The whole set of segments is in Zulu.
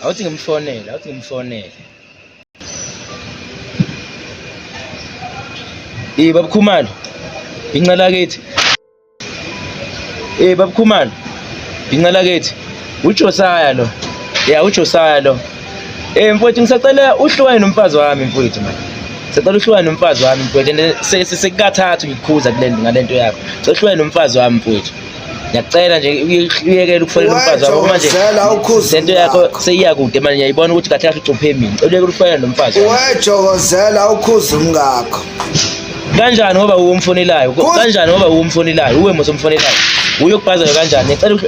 awuthi ngimfonele. Baba Khumalo. Incala kithi. Baba Khumalo. Incala kithi. uJosiah lo. Yeah, uJosiah lo. Mfowethu ngisacela uhlukane nomfazi wami mfowethu manje. Sicela uhlukane nomfazi wami mfowethu. Sekukathathu ngikukhuza ngalento yakho. Sicela uhlukane nomfazi wami mfowethu. Ngiyacela nje uyekele ukufonela umfazi wakho manje. Lento yakho seyiyakude manje ngiyayibona ukuthi kathathu ucuphe mina. Ngicela ukufonela nomfazi wakho. Wejokozela ukhuza umngakho. Kanjani ngoba uwumfonelayo? Kanjani ngoba uwumfonelayo? Uwe mosomfonelayo. Uyokubhazayo kanjani? Ngicela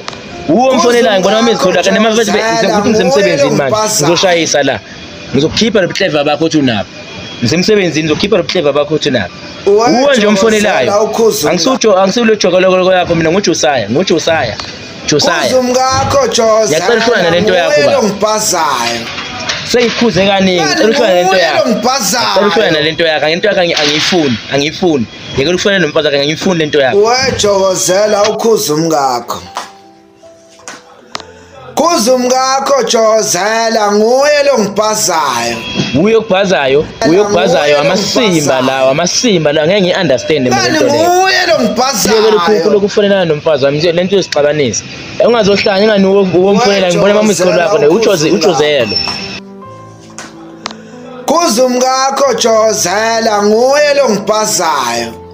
uwumfonelayo ngibona wami izikhola kanti manje ukuthi ngisemsebenzini manje. Ngizoshayisa la. Ngizokukhipha lobuhleva bakho othi unabo. Ngisemsebenzini ngizokhipha lobuhleva bakho othi unabo. Uwe nje umfonelayo. Angisulo jokoloko yakho mina nguJosiah. Josiah. Umngakho Josiah. Ngiyacela uhlukane nalento yakho ba. Ngibhazayo. Sengikhuze kaningi ngicela uhlukane nalento yakho. Ngicela uhlukane nalento yakho. Ngento yakho angiyifuni. Ngeke uhlukane nomfazi wakho angiyifuni lento yakho. Wejokozela ukhuza umngakho. Khuza umngakho Josela nguye lo ngibhazayo. Uyokubhazayo amasimba lawo ngeke ngiunderstand mina lento leyo. Nguye lo ngibhazayo. Lokufonelana nomfazi wami lento yosixabanisa. Ungazohlanga ingani uwomfonela ngibona mama isikholo lakho ne uJozelo. Khuza umngakho Josela nguye lo ngibhazayo.